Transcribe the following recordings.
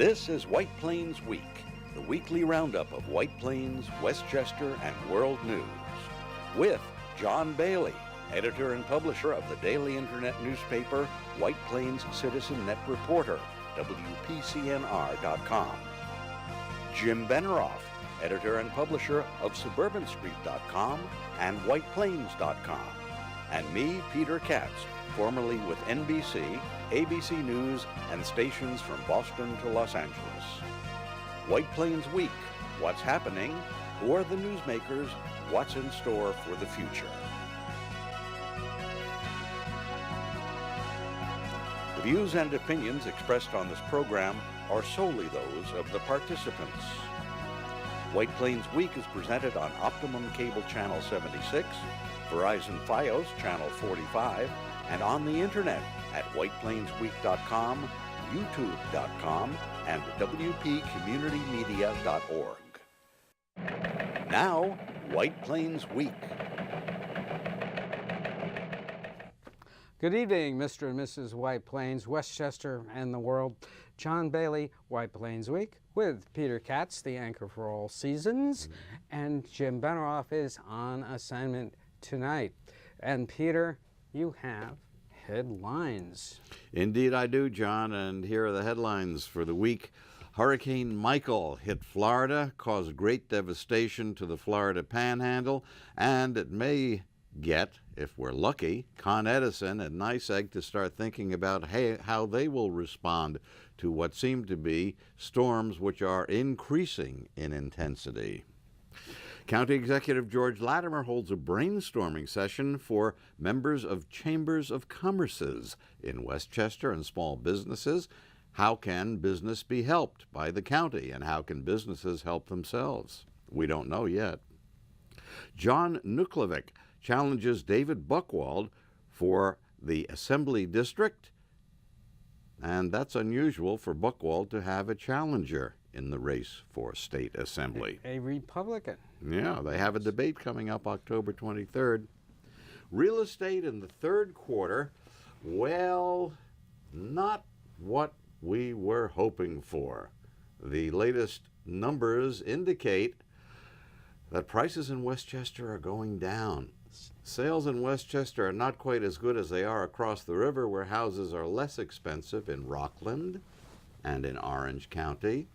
This is White Plains Week, the weekly roundup of White Plains, Westchester, and world news. With John Bailey, editor and publisher of the daily internet newspaper White Plains Citizen Net Reporter, WPCNR.com. Jim Benneroff, editor and publisher of SuburbanStreet.com and WhitePlains.com. And me, Peter Katz, formerly with NBC, ABC News, and stations from Boston to Los Angeles. White Plains Week, what's happening, who are the newsmakers, what's in store for the future. The views and opinions expressed on this program are solely those of the participants. White Plains Week is presented on Optimum Cable Channel 76, Verizon Fios Channel 45, and on the internet at whiteplainsweek.com, youtube.com, and wpcommunitymedia.org. Now, White Plains Week. Good evening, Mr. and Mrs. White Plains, Westchester, and the world. John Bailey, White Plains Week, with Peter Katz, the anchor for all seasons, and Jim Benneroff is on assignment tonight. And Peter, you have headlines. Indeed I do, John, and here are the headlines for the week. Hurricane Michael hit Florida, caused great devastation to the Florida Panhandle, and it may get, if we're lucky, Con Edison and NYSEG to start thinking about how they will respond to what seem to be storms which are increasing in intensity. County Executive George Latimer holds a brainstorming session for members of chambers of commerces in Westchester and small businesses. How can business be helped by the county, and how can businesses help themselves? We don't know yet. John Nuklevic challenges David Buchwald for the Assembly District, and that's unusual for Buchwald to have a challenger in the race for state assembly. A Republican. Yeah, they have a debate coming up October 23rd. Real estate in the third quarter, well, not what we were hoping for. The latest numbers indicate that prices in Westchester are going down. Sales in Westchester are not quite as good as they are across the river, where houses are less expensive in Rockland and in Orange County,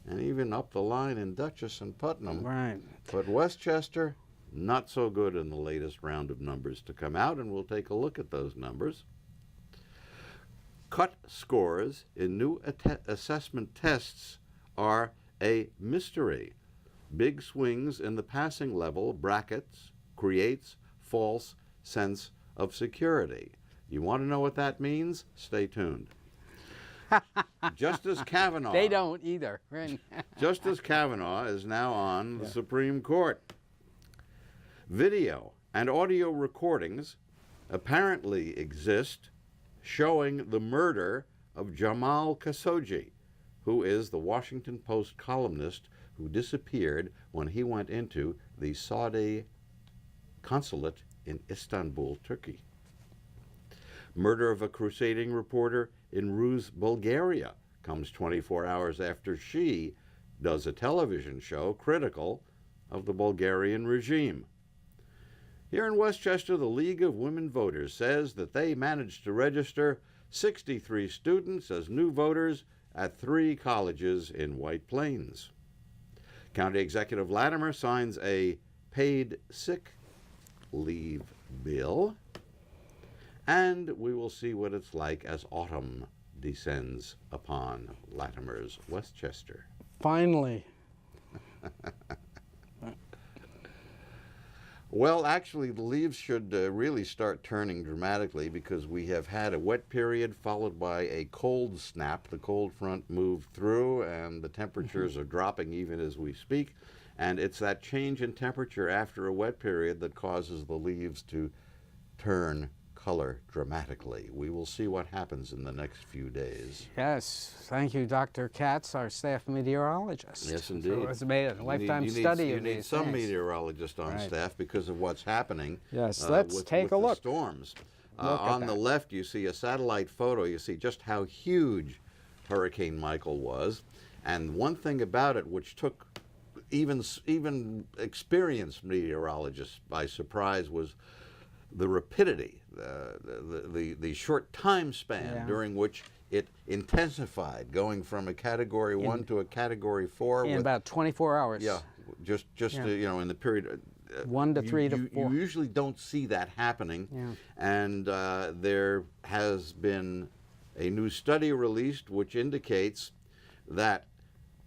and even up the line in Dutchess and Putnam. Right. But Westchester, not so good in the latest round of numbers to come out, and we'll take a look at those numbers. Cut scores in new assessment tests are a mystery. Big swings in the passing level brackets creates false sense of security. You want to know what that means? Stay tuned. Justice Kavanaugh. They don't either. Justice Kavanaugh is now on the Supreme Court. Video and audio recordings apparently exist showing the murder of Jamal Khashoggi, who is the Washington Post columnist who disappeared when he went into the Saudi consulate in Istanbul, Turkey. Murder of a crusading reporter in Ruse, Bulgaria comes 24 hours after she does a television show critical of the Bulgarian regime. Here in Westchester, the League of Women Voters says that they managed to register 63 students as new voters at 3 colleges in White Plains. County Executive Latimer signs a paid sick leave bill, and we will see what it's like as autumn descends upon Latimer's Westchester. Finally. Well, actually, the leaves should really start turning dramatically, because we have had a wet period followed by a cold snap. The cold front moved through, and the temperatures are dropping even as we speak. And it's that change in temperature after a wet period that causes the leaves to turn color dramatically. We will see what happens in the next few days. Yes. Thank you, Dr. Katz, our staff meteorologist. Yes, indeed. It's made a lifetime study of You need these some things. meteorologist on staff because of what's happening. Yes, let's take a with look. The storms. Look at on the that. left, you see a satellite photo. You see just how huge Hurricane Michael was. And one thing about it which took even experienced meteorologists by surprise was the rapidity, the short time span during which it intensified, going from a Category 1 to a Category 4. In about 24 hours. Yeah, just you know, in the period. 1 to 3 to 4. You usually don't see that happening. Yeah. And there has been a new study released which indicates that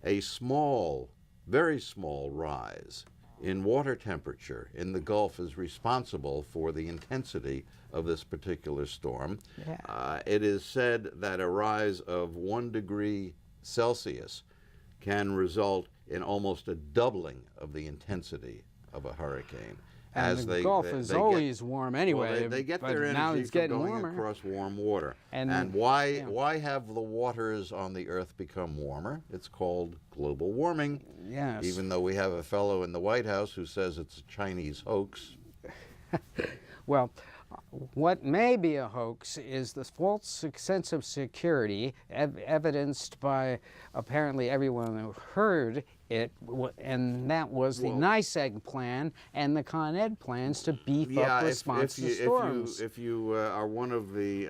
a small, very small rise in water temperature in the Gulf is responsible for the intensity of this particular storm. Yeah. It is said that a rise of 1 degree Celsius can result in almost a doubling of the intensity of a hurricane. And the Gulf is always warm anyway. Well, they get but their now energy it's from getting going warmer. across warm water. And why have the waters on the Earth become warmer? It's called global warming. Yes. Even though we have a fellow in the White House who says it's a Chinese hoax. Well, what may be a hoax is the false sense of security evidenced by apparently everyone who heard it, and that was the NICEAG plan and the Con Ed plans to beef up response to storms. If you are one of the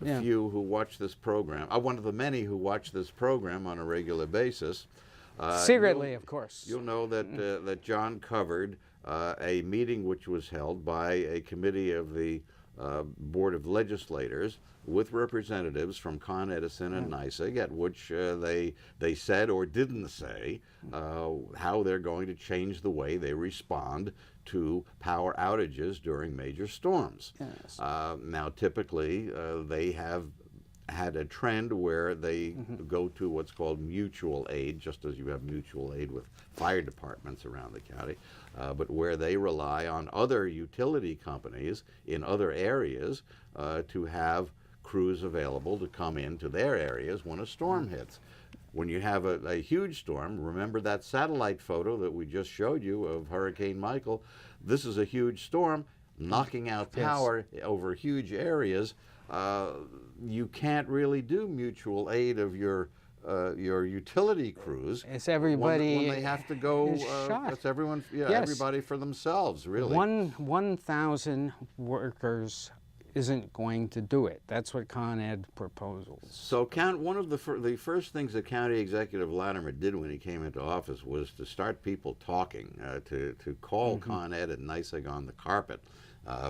few who watch this program, one of the many who watch this program on a regular basis, secretly, of course, you'll know that that John covered a meeting which was held by a committee of the Board of Legislators with representatives from Con Edison and NICEAG, at which they said or didn't say how they're going to change the way they respond to power outages during major storms. Yes. Now, typically, they have had a trend where they go to what's called mutual aid, just as you have mutual aid with fire departments around the county, but where they rely on other utility companies in other areas to have crews available to come into their areas when a storm hits. When you have a huge storm, remember that satellite photo that we just showed you of Hurricane Michael? This is a huge storm knocking out power over huge areas. You can't really do mutual aid of your utility crews. It's everybody when they have to go. shot. It's everyone. Yeah, Yes. everybody for themselves, really. 1,000 workers isn't going to do it. That's what Con Ed proposals. So, one of the first things that County Executive Latimer did when he came into office was to start people talking, to call Con Ed and NICEAG on the carpet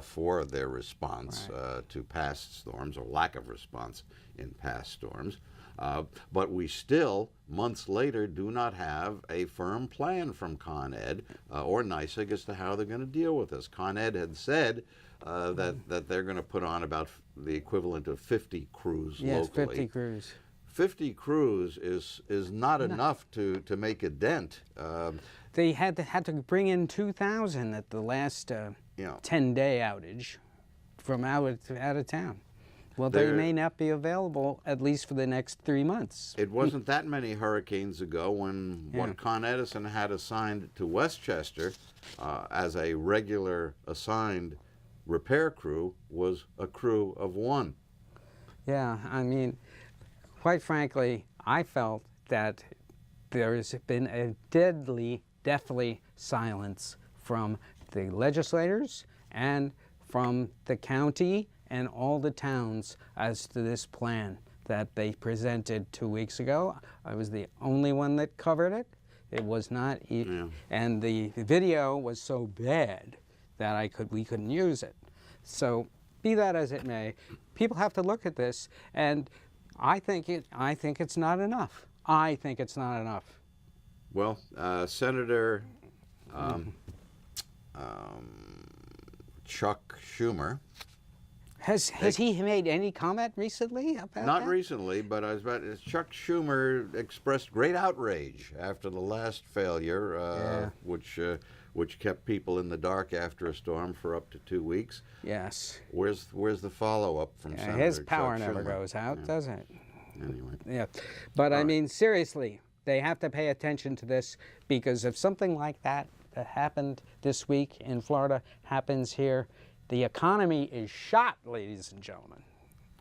for their response to past storms, or lack of response in past storms. But we still, months later, do not have a firm plan from Con Ed or NICEAG as to how they're going to deal with this. Con Ed had said that they're going to put on about the equivalent of 50 crews locally. Yes, 50 crews. 50 crews is not enough to make a dent. They had to bring in 2,000 at the last 10-day outage from out of town. Well, they may not be available at least for the next 3 months. It wasn't that many hurricanes ago when what Con Edison had assigned to Westchester as a regular assigned repair crew was a crew of 1. Yeah, I mean, quite frankly, I felt that there has been a deathly silence from the legislators and from the county and all the towns as to this plan that they presented 2 weeks ago. I was the only one that covered it. It was not, and the video was so bad that we couldn't use it. So, be that as it may, people have to look at this, and I think it's not enough. I think it's not enough. Well, Senator Chuck Schumer. Has he made any comment recently about that? Not recently, but Chuck Schumer expressed great outrage after the last failure, which kept people in the dark after a storm for up to 2 weeks. Yes. Where's the follow-up from Senator his power Chuck never Schumer? goes out, does it? Anyway. Yeah. But I mean, seriously, they have to pay attention to this, because if something like that happened this week in Florida happens here, the economy is shot, ladies and gentlemen.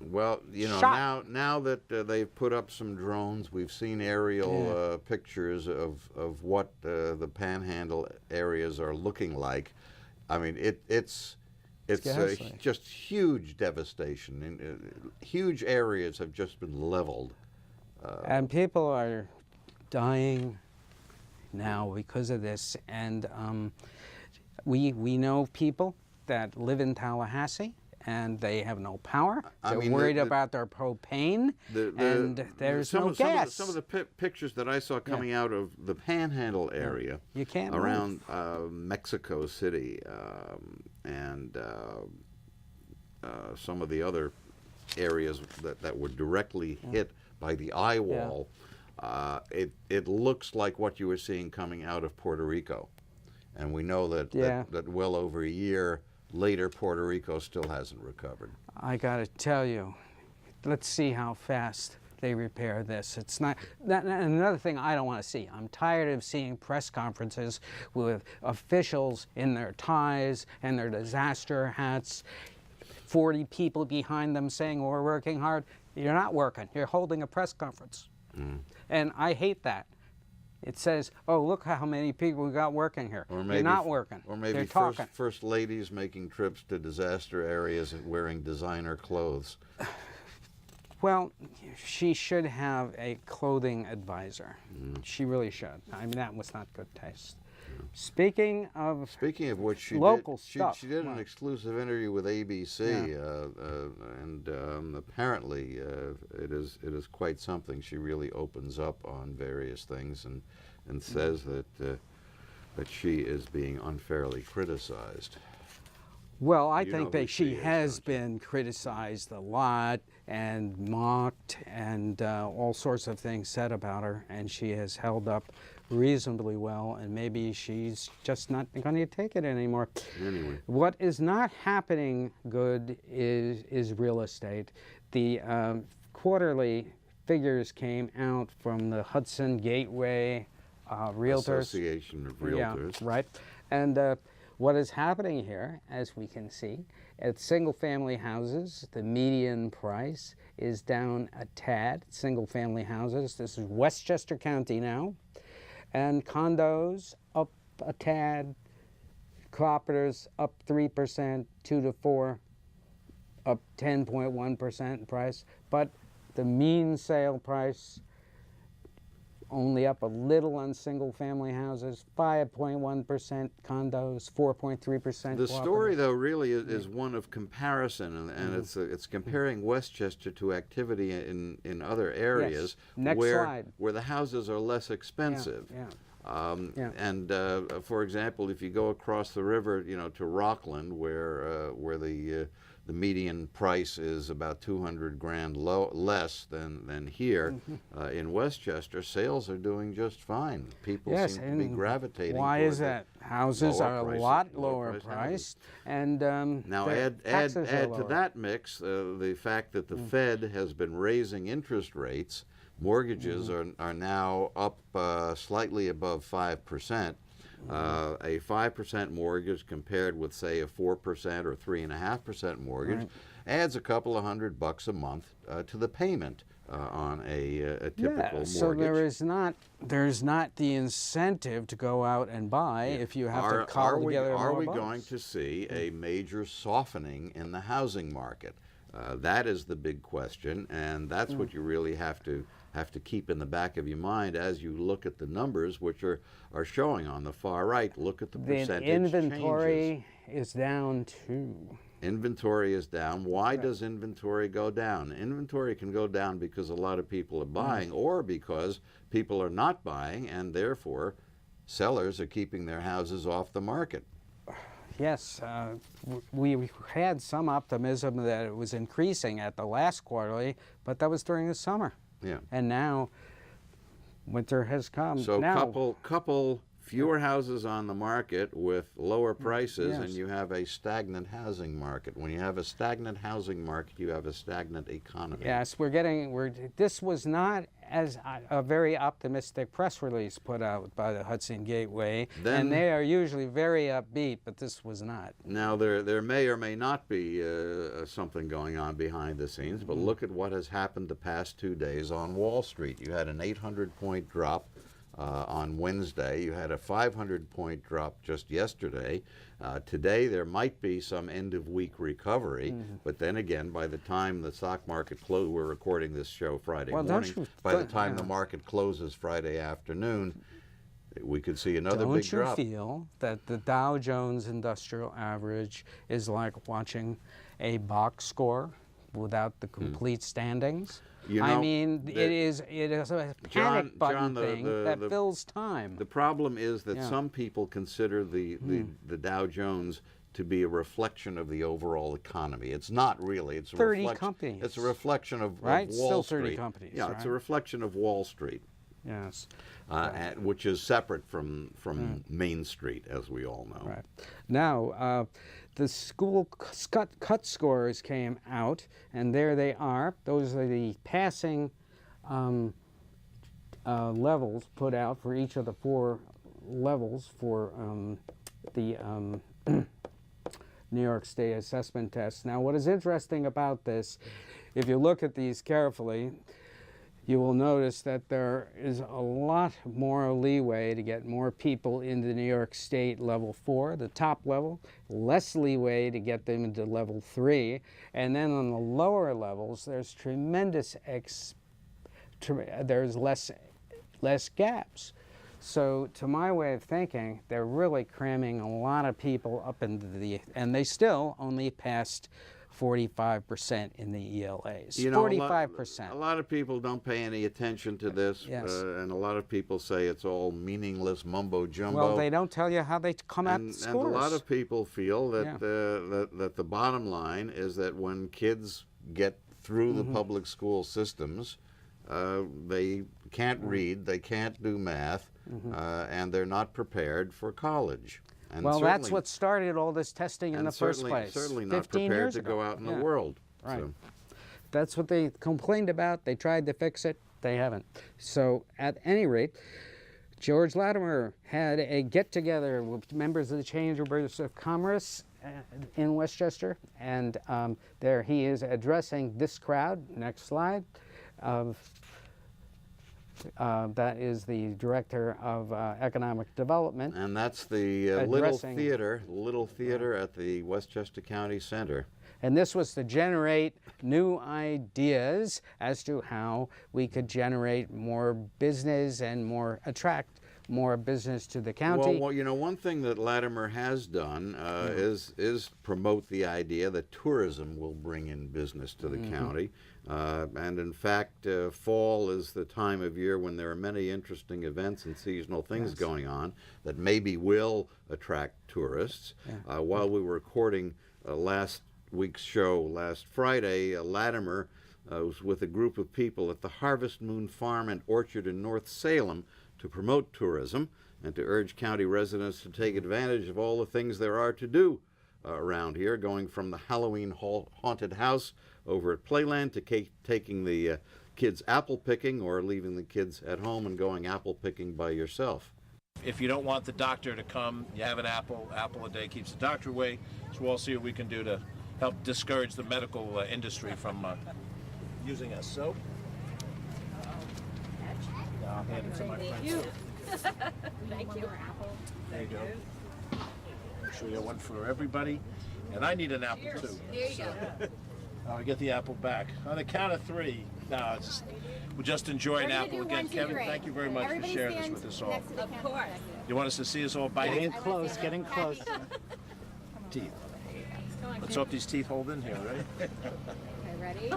Well, you know, Shot. now that they've put up some drones, we've seen aerial pictures of what the panhandle areas are looking like. I mean, it's just huge devastation. And, huge areas have just been leveled. And people are dying now because of this. And we know people that live in Tallahassee, and they have no power. They're worried about their propane, and there's no gas. Some of the pictures that I saw coming out of the Panhandle area, you can't around Mexico City, and some of the other areas that were directly hit by the eye wall, it looks like what you were seeing coming out of Puerto Rico, and we know that well over a year later, Puerto Rico still hasn't recovered. I got to tell you, let's see how fast they repair this. It's not another thing I don't want to see. I'm tired of seeing press conferences with officials in their ties and their disaster hats, 40 people behind them saying, well, we're working hard. You're not working. You're holding a press conference. And I hate that. It says, oh, look how many people we got working here. Or maybe, they're not working. Or maybe they're talking. First ladies making trips to disaster areas and wearing designer clothes. Well, she should have a clothing advisor. She really should. I mean, that was not good taste. Speaking of which, she local did, stuff. She did an exclusive interview with ABC, and apparently it is quite something. She really opens up on various things and says that she is being unfairly criticized. Well, I think that she has been criticized a lot and mocked and all sorts of things said about her, and she has held up reasonably well, and maybe she's just not going to take it anymore. Anyway. What is not happening good is real estate. The quarterly figures came out from the Hudson Gateway Realtors. Association of Realtors. Yeah, right. And what is happening here, as we can see, at single-family houses, the median price is down a tad. Single-family houses, this is Westchester County now, and condos up a tad, cooperatives up 3%, 2 to 4, up 10.1% in price, but the mean sale price only up a little on single-family houses, 5.1% condos, 4.3%. The story, though, really is one of comparison, and it's comparing Westchester to activity in other areas where the houses are less expensive. And for example, if you go across the river, to Rockland, where the median price is about $200,000 less than here. In Westchester, sales are doing just fine. People seem to be gravitating. Why is that? Houses are a lot lower priced, and now add to that mix the fact that the Fed has been raising interest rates. Mortgages are now up slightly above 5%. A 5% mortgage compared with, say, a 4% or 3.5% mortgage adds a couple of $100 a month to the payment on a typical mortgage. So there's not the incentive to go out and buy if you have to cobble together. Are we going to see a major softening in the housing market? That is the big question, and that's what you really have to keep in the back of your mind as you look at the numbers, which are showing on the far right. Look at the percentage inventory is down too. Inventory is down. Why does inventory go down? Inventory can go down because a lot of people are buying, or because people are not buying, and therefore sellers are keeping their houses off the market. Yes, we had some optimism that it was increasing at the last quarterly, but that was during the summer. Yeah. And now winter has come. So couple fewer houses on the market with lower prices, and you have a stagnant housing market. When you have a stagnant housing market, you have a stagnant economy. Yes, this was not as a very optimistic press release put out by the Hudson Gateway, Then, and they are usually very upbeat, but this was not. Now, there may or may not be something going on behind the scenes, but look at what has happened the past 2 days on Wall Street. You had an 800-point drop on Wednesday. You had a 500-point drop just yesterday. Today, there might be some end-of-week recovery, but then again, by the time the stock market closes, we're recording this show Friday morning, by the time the market closes Friday afternoon, we could see another big drop. Don't you feel that the Dow Jones Industrial Average is like watching a box score without the complete standings? You know, I mean, it is a panic button thing that fills time. The problem is that some people consider the Dow Jones to be a reflection of the overall economy. It's not really. It's a 30 companies. It's a reflection of right? Wall Still Street. 30 companies. Yeah, right? it's a reflection of Wall Street. Yes. Which is separate from Main Street, as we all know. Right. Now, the school cut scores came out, and there they are. Those are the passing levels put out for each of the 4 levels for the New York State assessment test. Now, what is interesting about this, if you look at these carefully, you will notice that there is a lot more leeway to get more people into New York State level 4, the top level, less leeway to get them into level 3, and then on the lower levels, there's tremendous, there's less gaps. So to my way of thinking, they're really cramming a lot of people up into and they still only passed 45% in the ELAs. You know, 45%. A lot of people don't pay any attention to this, Yes. And a lot of people say it's all meaningless mumbo jumbo. Well, they don't tell you how they come out the scores. And a lot of people feel that that the bottom line is that when kids get through the public school systems, they can't read, they can't do math, and they're not prepared for college. And well, that's what started all this testing in the first place. Certainly not prepared to go out in the world. Right. So. That's what they complained about. They tried to fix it. They haven't. So at any rate, George Latimer had a get-together with members of the Chambers of Commerce in Westchester, and there he is addressing this crowd. Next slide. That is the Director of Economic Development. And that's the Little Theater at the Westchester County Center. And this was to generate new ideas as to how we could generate more business and attract more business to the county. Well, you know, one thing that Latimer has done is promote the idea that tourism will bring in business to the county. And in fact, fall is the time of year when there are many interesting events and seasonal things going on that maybe will attract tourists. While we were recording last week's show last Friday, Latimer was with a group of people at the Harvest Moon Farm and Orchard in North Salem to promote tourism and to urge county residents to take advantage of all the things there are to do around here, going from the Halloween haunted house over at Playland to taking the kids apple picking, or leaving the kids at home and going apple picking by yourself. If you don't want the doctor to come, you have an apple a day keeps the doctor away. So we'll see what we can do to help discourage the medical industry from using us. So I'll hand it to my friend. Thank you. There you go. Make sure you have one for everybody. And I need an apple too. There you go. I'll get the apple back. On the count of 3. No, we'll just enjoy an apple again. Kevin, thank you very much for sharing this with us all. Of course. You want us to see us all biting? Getting close, getting close. Teeth. Let's hope these teeth hold in here, right? Okay, ready?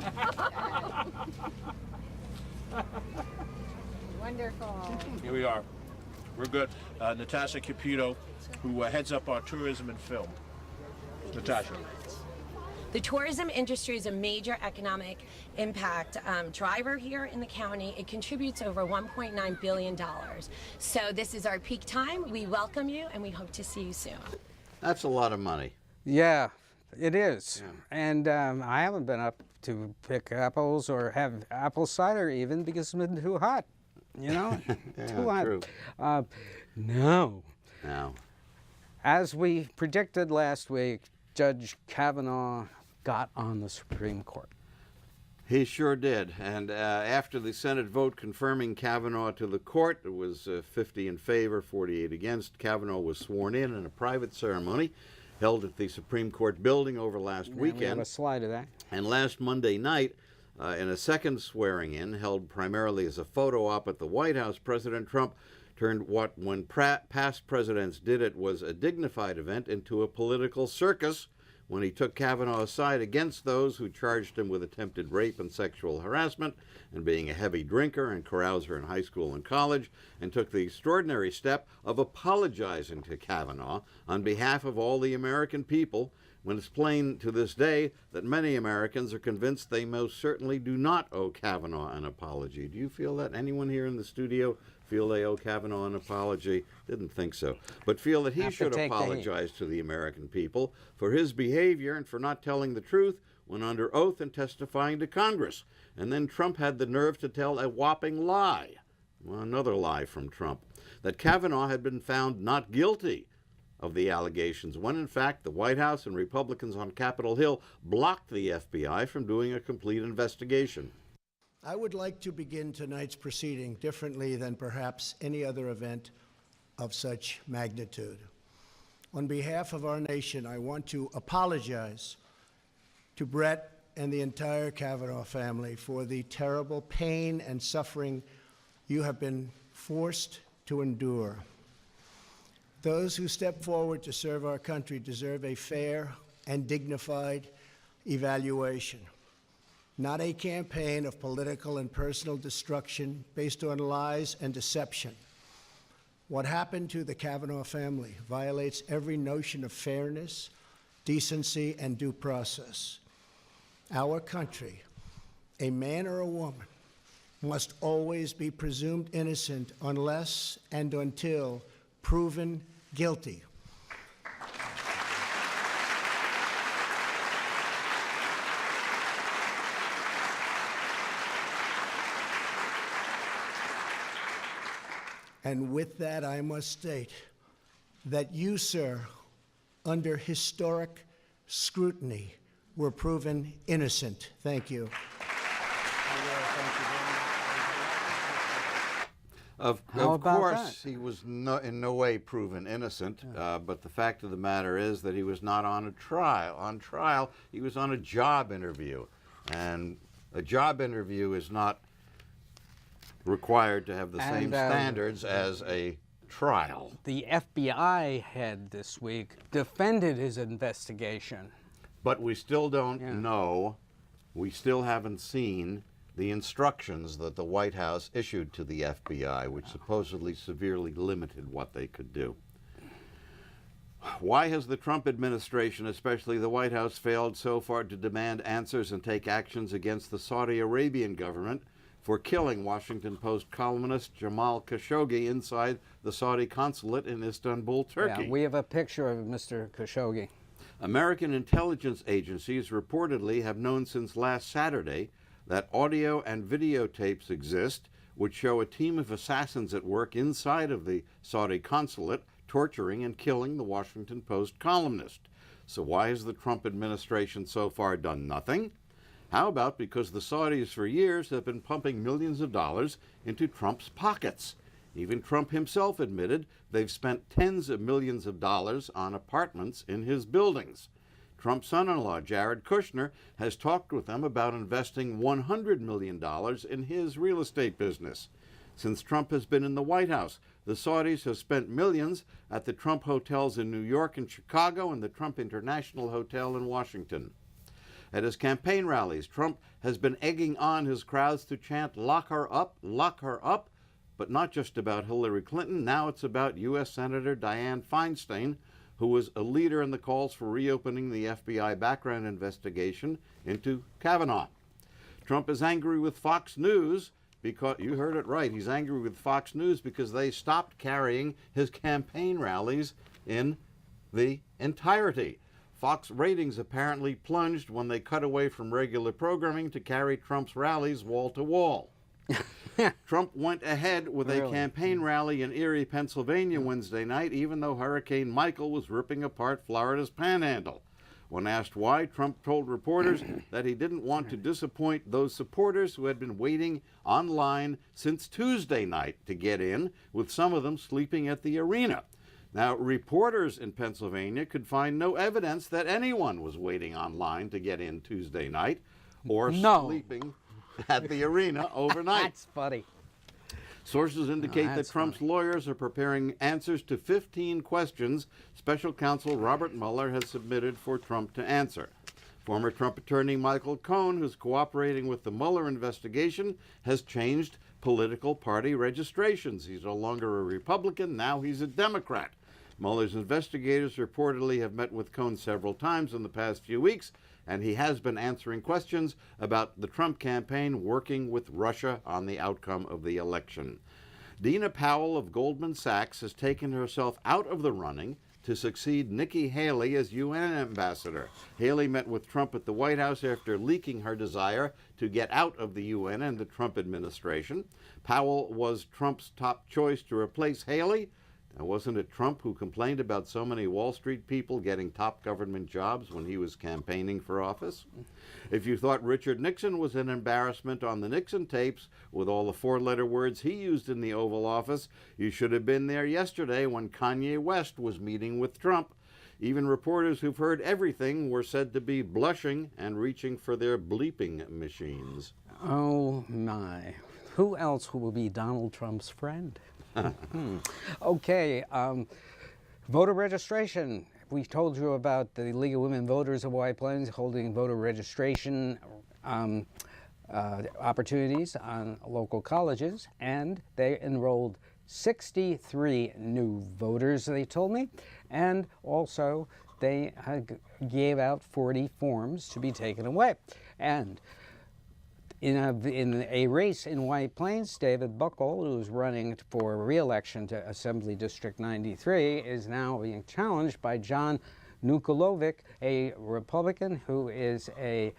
Wonderful. Here we are. We're good. Natasha Caputo, who heads up our tourism and film. Natasha. The tourism industry is a major economic impact driver here in the county. It contributes over $1.9 billion. So this is our peak time. We welcome you and we hope to see you soon. That's a lot of money. Yeah, it is. And I haven't been up to pick apples or have apple cider even because it's been too hot. You know, Yeah, too hot. true. No. Now, As we predicted last week, Judge Kavanaugh got on the Supreme Court. he sure did. And after the Senate vote confirming Kavanaugh to the court, it was 50 in favor, 48 against. Kavanaugh was sworn in a private ceremony held at the Supreme Court building over last We have weekend. a slide of that. And last Monday night, in a second swearing-in held primarily as a photo op at the White House, President Trump turned what, when past presidents did it, was a dignified event into a political circus when he took Kavanaugh aside against those who charged him with attempted rape and sexual harassment and being a heavy drinker and carouser in high school and college, and took the extraordinary step of apologizing to Kavanaugh on behalf of all the American people, when it's plain to this day that many Americans are convinced they most certainly do not owe Kavanaugh an apology. Do you feel that? Anyone here in the studio feel they owe Kavanaugh an apology? Didn't think so. But feel that he Have to should take the heat. apologize to the American people for his behavior and for not telling the truth when under oath and testifying to Congress. And then Trump had the nerve to tell a whopping lie, well, another lie from Trump, that Kavanaugh had been found not guilty of the allegations, when in fact the White House and Republicans on Capitol Hill blocked the FBI from doing a complete investigation. I would like to begin tonight's proceeding differently than perhaps any other event of such magnitude. On behalf of our nation, I want to apologize to Brett and the entire Kavanaugh family for the terrible pain and suffering you have been forced to endure. Those who step forward to serve our country deserve a fair and dignified evaluation, not a campaign of political and personal destruction based on lies and deception. What happened to the Kavanaugh family violates every notion of fairness, decency, and due process. Our country, a man or a woman, must always be presumed innocent unless and until proven guilty. And with that, I must state that you, sir, under historic scrutiny, were proven innocent. Thank you. Of about course, he was in no way proven innocent, but the fact of the matter is that he was not on a trial. On trial, he was on a job interview, and a job interview is not required to have the same standards as a trial. The FBI head this week defended his investigation. But we still don't know, we still haven't seen the instructions that the White House issued to the FBI, which supposedly severely limited what they could do. Why has the Trump administration, especially the White House, failed so far to demand answers and take actions against the Saudi Arabian government for killing Washington Post columnist Jamal Khashoggi inside the Saudi consulate in Istanbul, Turkey? Yeah, we have a picture of Mr. Khashoggi. American intelligence agencies reportedly have known since last Saturday that audio and videotapes exist which show a team of assassins at work inside of the Saudi consulate torturing and killing the Washington Post columnist. So why has the Trump administration so far done nothing? How about because the Saudis for years have been pumping millions of dollars into Trump's pockets? Even Trump himself admitted they've spent tens of millions of dollars on apartments in his buildings. Trump's son-in-law, Jared Kushner, has talked with them about investing $100 million in his real estate business. Since Trump has been in the White House, the Saudis have spent millions at the Trump hotels in New York and Chicago and the Trump International Hotel in Washington. At his campaign rallies, Trump has been egging on his crowds to chant, "Lock her up," but not just about Hillary Clinton. Now it's about U.S. Senator Dianne Feinstein, who was a leader in the calls for reopening the FBI background investigation into Kavanaugh. Trump is angry with Fox News because, you heard it right, he's angry with Fox News because they stopped carrying his campaign rallies in the entirety. Fox ratings apparently plunged when they cut away from regular programming to carry Trump's rallies wall to wall. Trump went ahead with a campaign rally in Erie, Pennsylvania Wednesday night, even though Hurricane Michael was ripping apart Florida's panhandle. When asked why, Trump told reporters that he didn't want to disappoint those supporters who had been waiting online since Tuesday night to get in, with some of them sleeping at the arena. Now, reporters in Pennsylvania could find no evidence that anyone was waiting online to get in Tuesday night or sleeping at the arena overnight. That's funny. Sources indicate that Trump's lawyers are preparing answers to 15 questions special counsel Robert Mueller has submitted for Trump to answer. Former Trump attorney Michael Cohen, who's cooperating with the Mueller investigation, has changed political party registrations. He's no longer a Republican, now he's a Democrat. Mueller's investigators reportedly have met with Cohen several times in the past few weeks, and he has been answering questions about the Trump campaign working with Russia on the outcome of the election. Dina Powell of Goldman Sachs has taken herself out of the running to succeed Nikki Haley as UN ambassador. Haley met with Trump at the White House after leaking her desire to get out of the UN and the Trump administration. Powell was Trump's top choice to replace Haley. Now, wasn't it Trump who complained about so many Wall Street people getting top government jobs when he was campaigning for office? If you thought Richard Nixon was an embarrassment on the Nixon tapes with all the four-letter words he used in the Oval Office, you should have been there yesterday when Kanye West was meeting with Trump. Even reporters who've heard everything were said to be blushing and reaching for their bleeping machines. Oh, my. Who else will be Donald Trump's friend? Okay, voter registration. We told you about the League of Women Voters of White Plains holding voter registration opportunities on local colleges, and they enrolled 63 new voters, they told me, and also they gave out 40 forms to be taken away. And in a race in White Plains, David Buckle, who's running for re-election to Assembly District 93, is now being challenged by John Nukulovic, a Republican who is a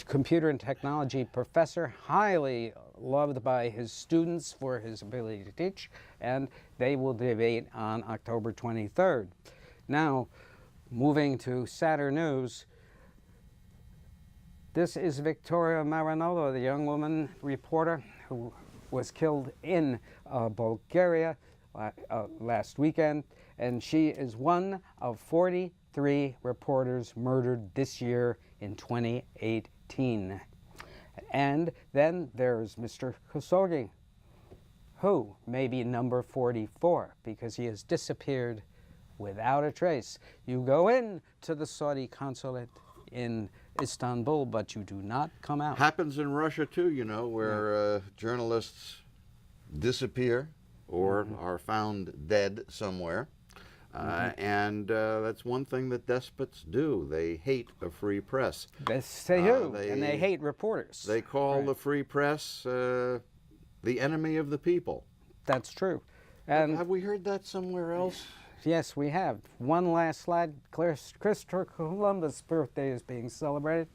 computer and technology professor, highly loved by his students for his ability to teach, and they will debate on October 23rd. Now, moving to sadder news, this is Victoria Marinolo, the young woman reporter who was killed in Bulgaria last weekend, and she is one of 43 reporters murdered this year in 2018. And then there's Mr. Khashoggi, who may be number 44 because he has disappeared without a trace. You go in to the Saudi consulate in Istanbul, but you do not come out. Happens in Russia too, you know, where journalists disappear or are found dead somewhere. And that's one thing that despots do. They hate a free press. Yes, they do, and they hate reporters. They call the free press the enemy of the people. That's true. And have we heard that somewhere else? Yes, we have. One last slide. Christopher Columbus' birthday is being celebrated.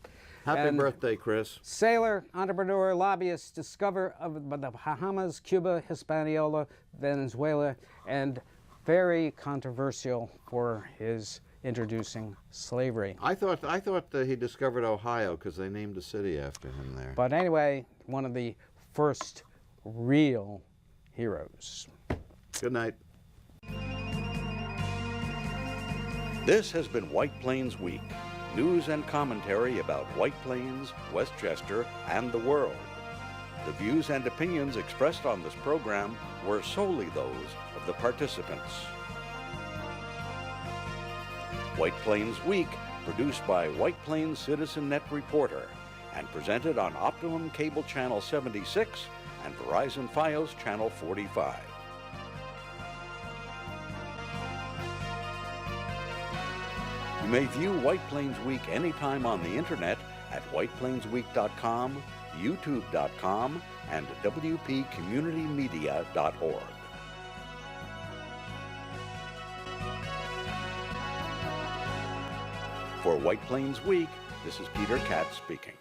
Happy birthday, Chris. Sailor, entrepreneur, lobbyist, discoverer of the Bahamas, Cuba, Hispaniola, Venezuela, and very controversial for his introducing slavery. I thought he discovered Ohio because they named a city after him there. But anyway, one of the first real heroes. Good night. This has been White Plains Week, news and commentary about White Plains, Westchester, and the world. The views and opinions expressed on this program were solely those of the participants. White Plains Week, produced by White Plains Citizen Net Reporter, and presented on Optimum Cable Channel 76 and Verizon Fios Channel 45. You may view White Plains Week anytime on the internet at whiteplainsweek.com, youtube.com, and wpcommunitymedia.org. For White Plains Week, this is Peter Katz speaking.